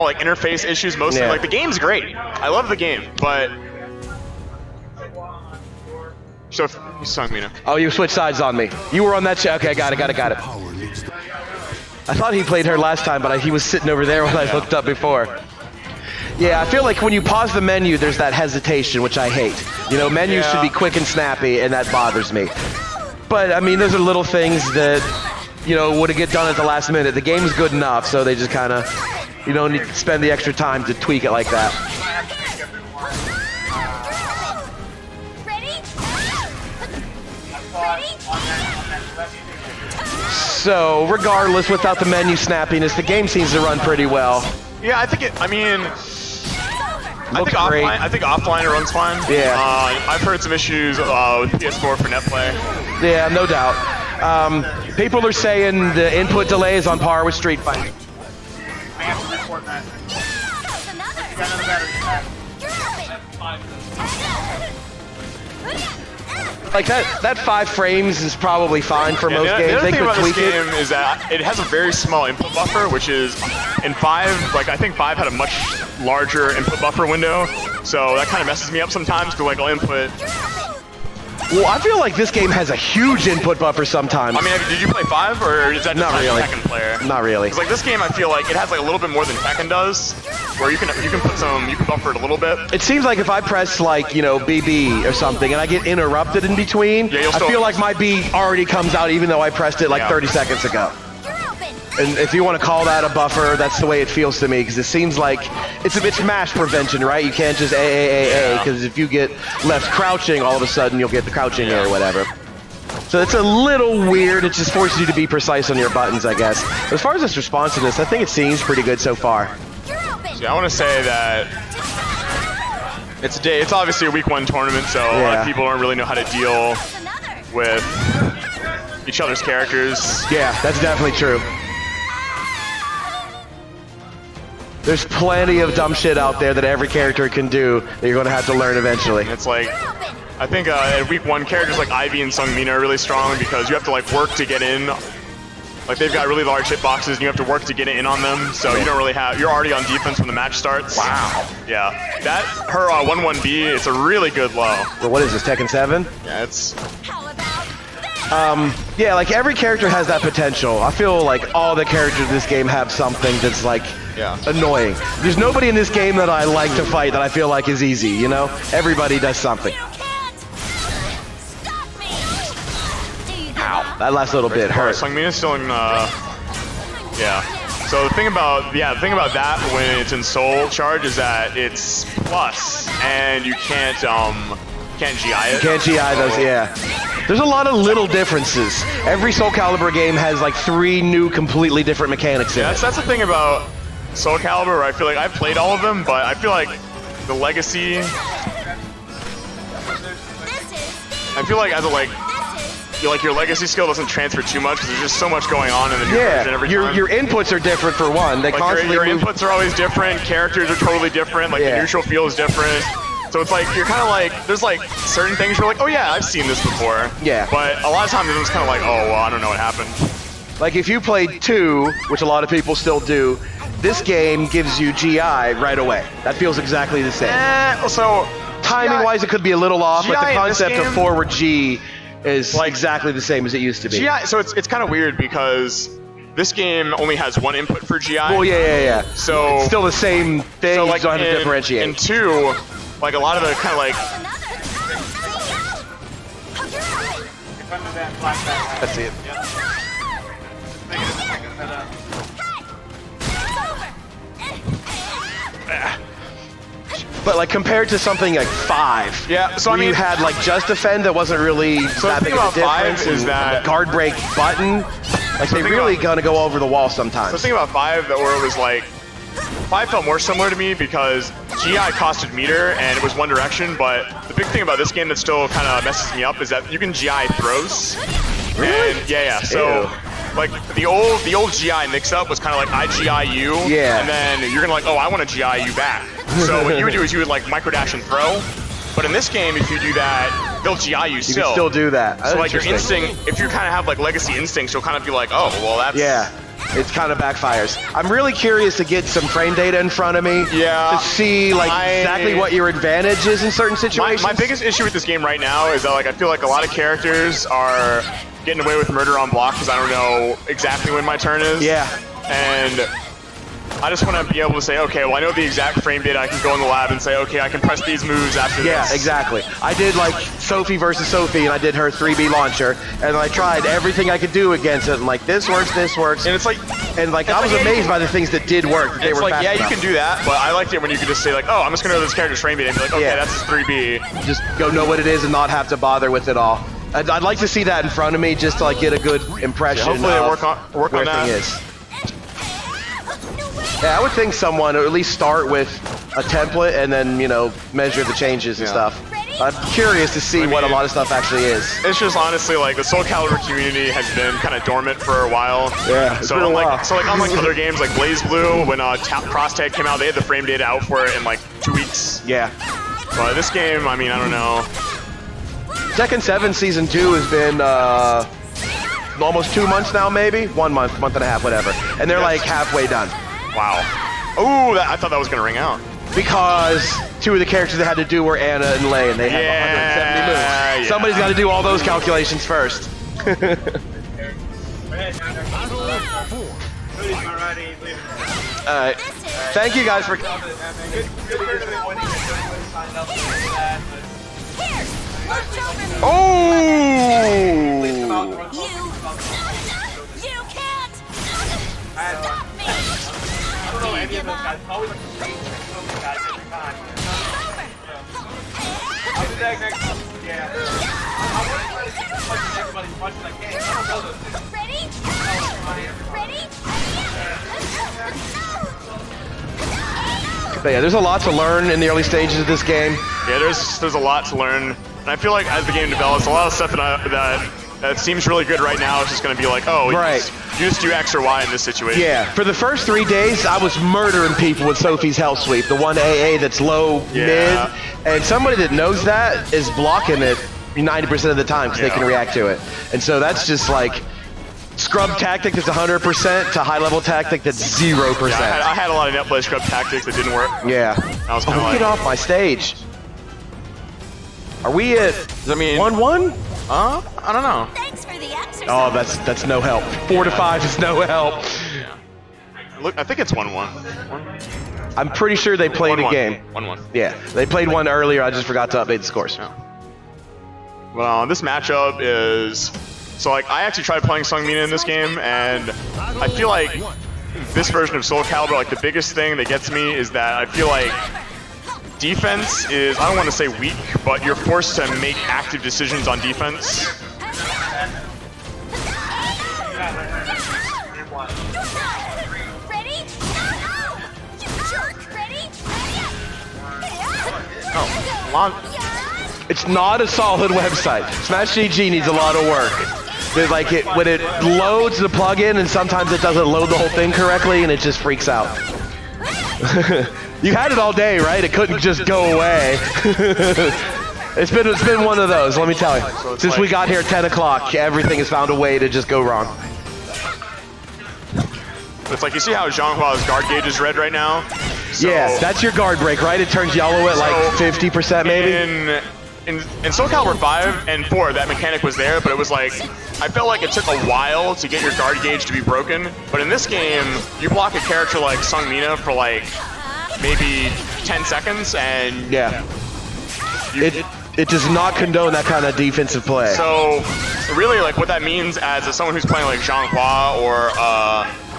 like interface issues mostly. Like the game's great. I love the game, but so you sung me now. Oh, you switched sides on me. You were on that shit. Okay, got it. I thought he played her last time, but he was sitting over there when I looked up before. Yeah, I feel like when you pause the menu, there's that hesitation, which I hate. You know, menus should be quick and snappy, and that bothers me. But, I mean, those are little things that, you know, would get done at the last minute. The game's good enough, so they just kind of, you don't need to spend the extra time to tweak it like that. So, regardless, without the menu snappiness, the game seems to run pretty well. Yeah, I think I think offline it runs fine. Yeah. I've heard some issues with PS4 for net play. Yeah, no doubt. People are saying the input delay is on par with Street Fighter. Like that 5 frames is probably fine for most games. The other they thing could about tweak this game is that it has a very small input buffer, which is in 5. Like I think 5 had a much larger input buffer window, so that kind of messes me up sometimes. Because like I'll input. Well, I feel like this game has a huge input buffer sometimes. I mean, did you play 5 or is that just not really Tekken player? Not really. Because like this game, I feel like it has like a little bit more than Tekken does, where you can buffer it a little bit. It seems like if I press like, you know, BB or something and I get interrupted in between, I feel like my B already comes out even though I pressed it like 30 seconds ago. And if you want to call that a buffer, that's the way it feels to me, because it seems like it's mash prevention, right? You can't just A, because if you get left crouching, all of a sudden you'll get the crouching or whatever. So it's a little weird. It just forces you to be precise on your buttons, I guess. But as far as its responsiveness, I think it seems pretty good so far. Yeah, I want to say that it's obviously a week 1 tournament, so a lot of people don't really know how to deal with each other's characters. Yeah, that's definitely true. There's plenty of dumb shit out there that every character can do that you're going to have to learn eventually. It's like, I think in week 1, characters like Ivy and Seong are really strong because you have to like work to get in. Like they've got really large hitboxes and you have to work to get in on them, so you don't really have, you're already on defense when the match starts. Wow. Yeah. That, her 1-1B, it's a really good low. Well, what is this, Tekken 7? Yeah, it's... yeah, like every character has that potential. I feel like all the characters in this game have something that's like annoying. There's nobody in this game that I like to fight that I feel like is easy, you know? Everybody does something. Ow, that last little bit hurt. Seong still in, yeah. So the thing about that when it's in Soul Charge is that it's plus, and you can't GI it. You can't GI those, yeah. There's a lot of little differences. Every Soul Calibur game has like 3 new completely different mechanics in it. That's the thing about Soul Calibur, where I feel like I've played all of them, but I feel like the Legacy, I feel like as a your Legacy skill doesn't transfer too much because there's just so much going on in the new version every time. Your inputs are different for one. They constantly your inputs are always different. Characters are totally different. Like the neutral feel is different. So it's like you're kind of like there's like certain things you're like, oh yeah, I've seen this before. Yeah. But a lot of times it's kind of like, oh well, I don't know what happened. Like if you played 2, which a lot of people still do, this game gives you GI right away. That feels exactly the same. So timing-wise, it could be a little off, GI but the concept game, of forward G is like exactly the same as it used to be. GI, so it's kind of weird because this game only has 1 input for GI. Well, yeah. So it's still the same thing. So you like don't have to differentiate. In 2, like a lot of the kind of like. Let's see it. But like compared to something like 5, so I mean, you had like Just Defend that wasn't really that big of a difference. Is that guard break button, like they really gonna go over the wall sometimes. So the thing about 5 where it was like 5 felt more similar to me because GI costed meter and it was one direction, but the big thing about this game that still kind of messes me up is that you can GI throws. Really? And, yeah. So like the old GI mix-up was kind of like I GI you, and then you're gonna like, oh, I want to GI you back. So what you would do is you would like micro dash and throw. But in this game, if you do that, they'll GI you still. You can still do that. So like your instinct, if you kind of have like legacy instincts, you'll kind of be like, oh, well that's it kind of backfires. I'm really curious to get some frame data in front of me. Yeah. To see like exactly what your advantage is in certain situations. My biggest issue with this game right now is that like I feel like a lot of characters are getting away with murder on block because I don't know exactly when my turn is. Yeah. And I just want to be able to say, okay, well, I know the exact frame data. I can go in the lab and say, okay, I can press these moves after this. Yeah, exactly. I did like Sophie versus Sophie, and I did her 3B launcher, and I tried everything I could do against it. And like, this works. And it's like, I was amazed by the things that did work. That they were like, fast yeah, enough. you can do that, but I liked it when you could just say like, oh, I'm just gonna know this character's frame data and be like, okay, that's his 3B. Just go know what it is and not have to bother with it all. I'd like to see that in front of me just to like get a good impression. Hopefully, of work on that. Thing is. Yeah, I would think someone, or at least start with a template and then, you know, measure the changes and stuff. I'm curious to see what a lot of stuff actually is. It's just honestly like the Soul Calibur community has been kind of dormant for a while. Yeah, so unlike other games like Blaze Blue, when Cross Tag came out, they had the frame data out for it in like 2 weeks. Yeah. But this game, I mean, I don't know. Tekken 7 Season 2 has been almost 2 months now, maybe? 1 month, month and a half, whatever. And they're like halfway done. Wow. Ooh, I thought that was gonna ring out. Because 2 of the characters they had to do were Anna and Lei, and they have 170 moves. Yeah. Somebody's got to do all those calculations first. Alright. Thank you guys for coming. Oh! You can't stop me! I don't know any of those guys. Always like those guys every time. I'll be back next time. Yeah. I want to try to keep punching everybody as much as I can. I don't know those things. Ready? But yeah, there's a lot to learn in the early stages of this game. Yeah, there's a lot to learn. And I feel like as the game develops, a lot of stuff that seems really good right now is just going to be like, oh, you just do X or Y in this situation. Yeah, for the first 3 days, I was murdering people with Sophie's Hell Sweep, the one AA that's low, mid, and somebody that knows that is blocking it 90% of the time because they can react to it. And so that's just like scrub tactic that's 100% to high level tactic that's 0%. Yeah, I had a lot of net play scrub tactics that didn't work. Yeah. I was like, get off my stage. Are we at 1-1? I don't know. Thanks for the exercise. Oh, that's no help. 4 to 5 is no help. Yeah. Look, I think it's 1-1. I'm pretty sure they played a game. 1-1. Yeah, they played one earlier. I just forgot to update the scores. Yeah. Well, this matchup is so like I actually tried playing Seong in this game, and I feel like this version of Soul Calibur, like the biggest thing that gets me is that I feel like defense is, I don't want to say weak, but you're forced to make active decisions on defense. Ready? You jerk! Ready? It's not a solid website. Smash GG needs a lot of work. There's like when it loads the plugin, and sometimes it doesn't load the whole thing correctly, and it just freaks out. You had it all day, right? It couldn't just go away. It's been one of those, let me tell you. Since we got here at 10 o'clock, everything has found a way to just go wrong. It's like, you see how Xianghua guard gauge is red right now? So, yeah, that's your guard break, right? It turns yellow at like 50% maybe? In Soul Calibur 5 and 4, that mechanic was there, but it was like, I felt like it took a while to get your guard gauge to be broken. But in this game, you block a character like Seong for like maybe 10 seconds, and it does not condone that kind of defensive play. So really, like what that means as someone who's playing like Xianghua or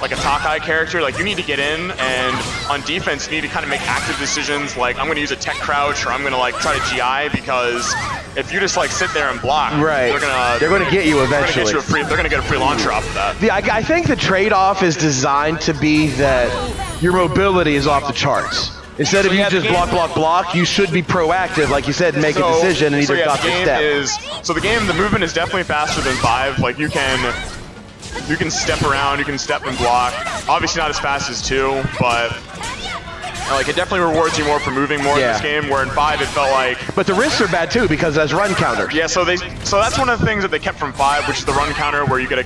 like a Takai character, like you need to get in, and on defense you need to kind of make active decisions, like I'm going to use a tech crouch, or I'm going to like try to GI, because if you just like sit there and block, they're gonna get you eventually. They're gonna get a free launcher off of that. I think the trade-off is designed to be that your mobility is off the charts. Instead of you just block, you should be proactive, like you said, and make a decision and either stop your step. So the movement is definitely faster than 5. Like you can step around, you can step and block. Obviously not as fast as 2, but Like, it definitely rewards you more for moving more in this game, where in 5 it felt like... But the risks are bad too, because there's run counters. Yeah, so that's one of the things that they kept from 5, which is the run counter, where you get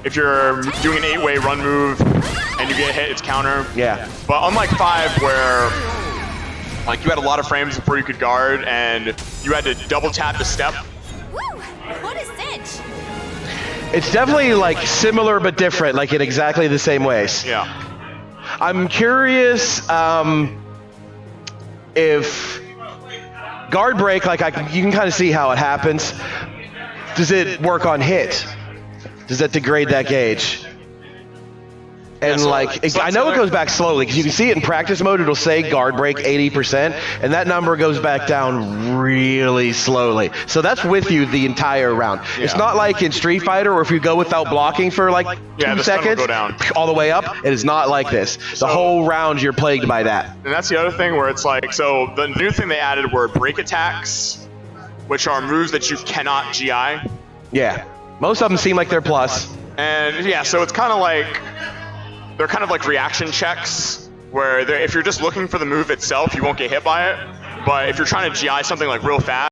if you're doing an 8-way run move and you get hit, it's counter. Yeah. But unlike 5, where like you had a lot of frames before you could guard, and you had to double tap the step. Woo! What a cinch! It's definitely like similar but different, like in exactly the same ways. Yeah. I'm curious if guard break, like you can kind of see how it happens. Does it work on hit? Does that degrade that gauge? And I know it goes back slowly, because you can see it in practice mode. It'll say guard break 80%, and that number goes back down really slowly. So that's with you the entire round. Yeah. It's not like in Street Fighter, or if you go without blocking for like 2 seconds, go down all the way up. It is not like this. The whole round you're plagued by that. And that's the other thing, where it's like, so the new thing they added were break attacks, which are moves that you cannot GI. Yeah, most of them seem like they're plus. And yeah, so it's kind of like, they're kind of like reaction checks, where if you're just looking for the move itself, you won't get hit by it. But if you're trying to GI something like real fast,